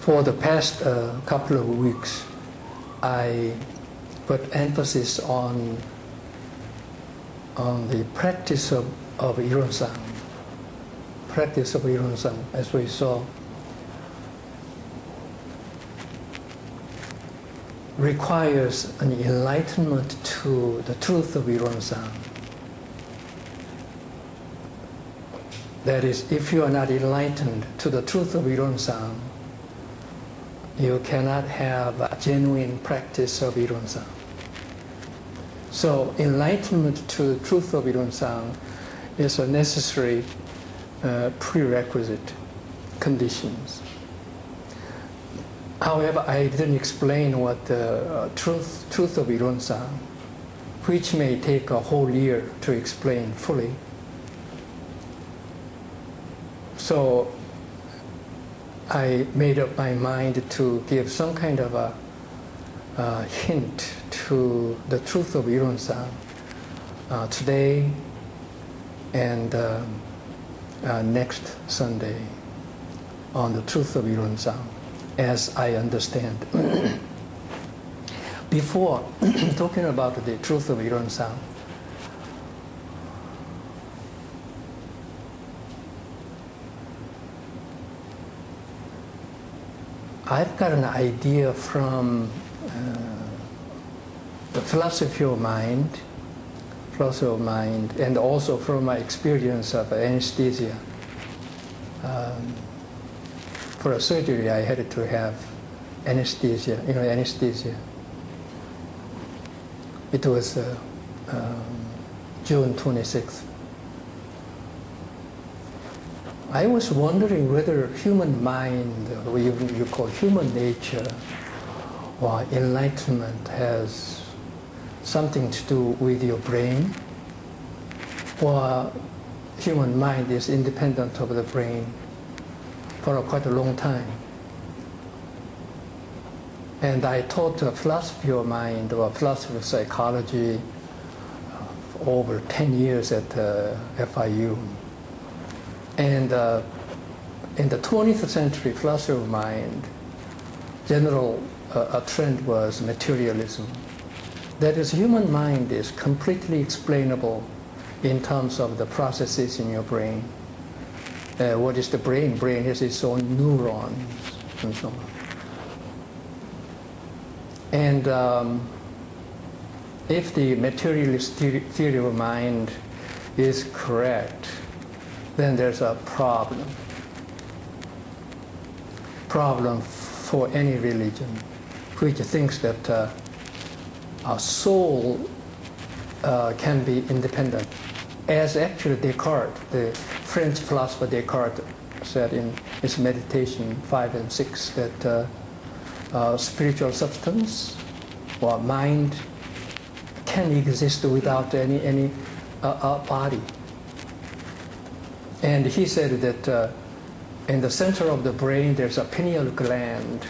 For the past couple of weeks, I put emphasis on the practice of Ironsang. Practice of Ironsang, as we saw, requires an enlightenment to the truth of Ironsang. That is, if you are not enlightened to the truth of Ironsang, you cannot have a genuine practice of Ironsang. So enlightenment to the truth of Ironsang is a necessary prerequisite conditions. However, I didn't explain what the truth of Ironsang, which may take a whole year to explain fully. So I made up my mind to give some kind of a hint to the truth of Ironsang today and next Sunday on the truth of Ironsang, as I understand. Before talking about the truth of Ironsang, I've got an idea from the philosophy of mind, and also from my experience of anesthesia. For a surgery, I had to have anesthesia, anesthesia. It was June 26th. I was wondering whether human mind, or even you call human nature, or enlightenment has something to do with your brain, or human mind is independent of the brain for quite a long time. And I taught philosophy of mind or philosophy of psychology for over 10 years at FIU. And in the 20th century philosophy of mind, general a trend was materialism. That is, human mind is completely explainable in terms of the processes in your brain. What is the brain? Brain has its own neurons and so on. And if the materialist theory of mind is correct, then there's a problem. Problem for any religion, which thinks that a soul can be independent. As actually Descartes, the French philosopher Descartes, said in his meditation 5 and 6 that spiritual substance or mind can exist without any body. And he said that in the center of the brain there's a pineal gland,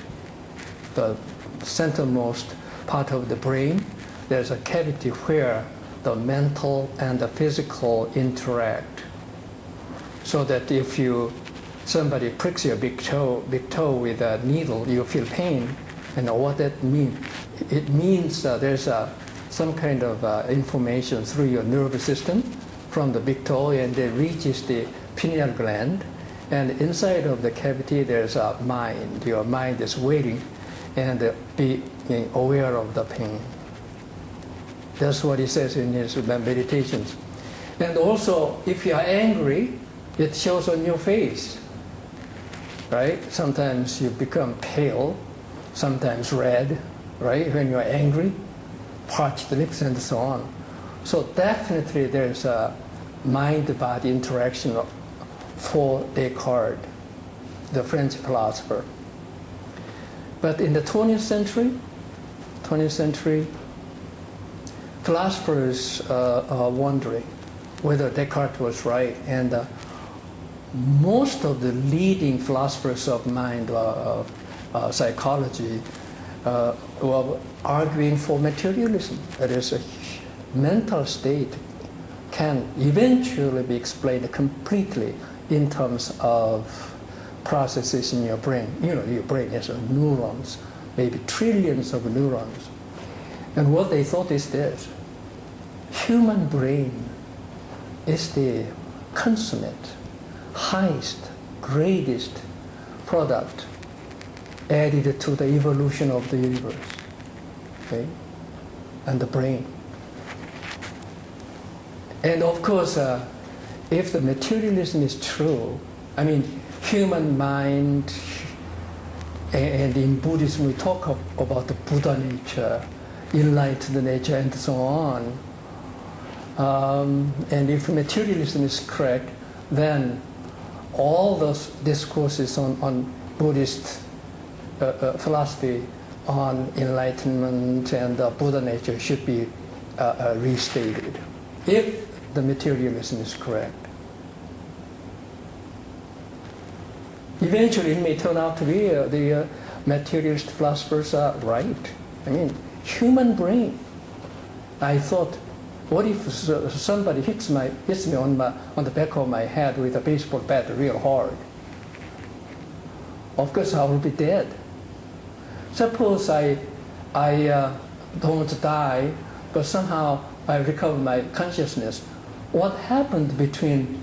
the centermost part of the brain. There's a cavity where the mental and the physical interact. So that if somebody pricks your big toe with a needle, you feel pain. And what that means? It means there's some kind of information through your nervous system from the big toe, and it reaches the pineal gland. And inside of the cavity, there's a mind. Your mind is waiting and being aware of the pain. That's what he says in his meditations. And also, if you are angry, it shows on your face, right? Sometimes you become pale, sometimes red, right? When you're angry, parched lips and so on. So definitely there's a mind-body interaction for Descartes, the French philosopher. But in the 20th century, philosophers are wondering whether Descartes was right, and most of the leading philosophers of mind, of psychology, were arguing for materialism. That is, a mental state can eventually be explained completely in terms of processes in your brain. You know, your brain has neurons, maybe trillions of neurons. And what they thought is this: human brain is the consummate, highest, greatest product added to the evolution of the universe, okay? And the brain. And of course, if the materialism is true, I mean, human mind, and in Buddhism we talk about the Buddha nature, enlightened nature, and so on. And if materialism is correct, then all those discourses on Buddhist philosophy on enlightenment and Buddha nature should be restated, if the materialism is correct. Eventually, it may turn out to be the materialist philosophers are right. I mean, human brain. I thought, what if somebody hits me on the back of my head with a baseball bat real hard? Of course, I will be dead. Suppose I don't die, but somehow I recover my consciousness. What happened between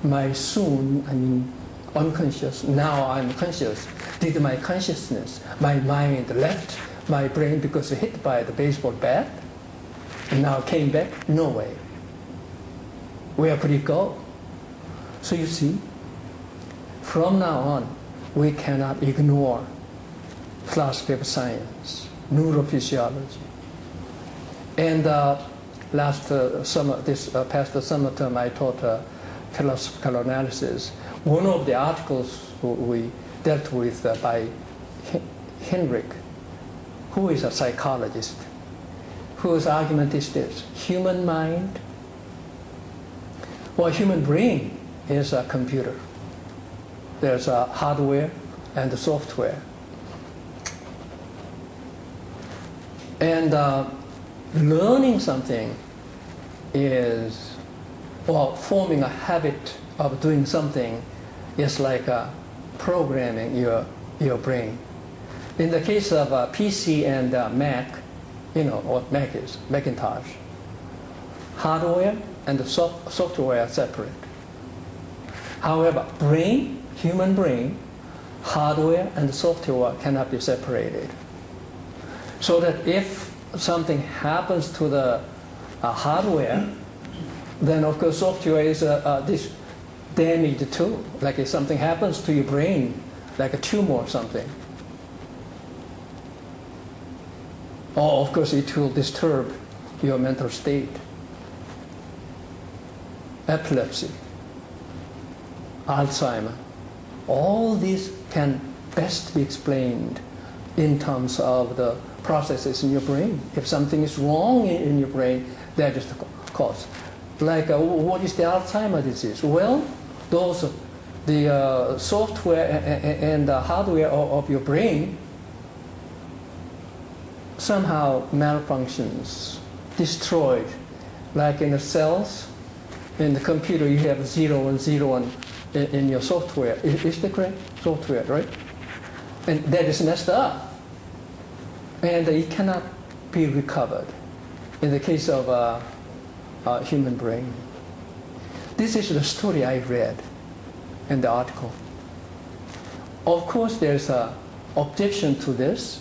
my unconscious, now I'm conscious? Did my consciousness, my mind left my brain because hit by the baseball bat and now came back? No way. Where could it go? So you see, from now on, we cannot ignore philosophy of science, neurophysiology. And past summer term, I taught philosophical analysis. One of the articles we dealt with by Henrik, who is a psychologist, whose argument is this: human mind, well, human brain is a computer. There's a hardware and the software. And learning something is, well, forming a habit of doing something is like programming your brain. In the case of PC and Mac, you know what Mac is, Macintosh. Hardware and the software are separate. However, brain, human brain, hardware and software cannot be separated. So that if something happens to the hardware, then of course software is this damaged too. Like if something happens to your brain, like a tumor or something, or of course it will disturb your mental state. Epilepsy, Alzheimer, all these can best be explained in terms of the processes in your brain. If something is wrong in your brain, that is the cause. Like what is the Alzheimer disease? Well, the software and the hardware of your brain somehow malfunctions, destroyed. Like in the cells, in the computer you have 0 and 0 in your software. Is the correct software, right? And that is messed up. And it cannot be recovered in the case of human brain. This is the story I read in the article. Of course, there's an objection to this.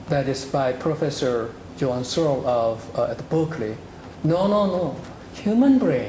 That is by Professor Joan Searle at Berkeley. No. Human brain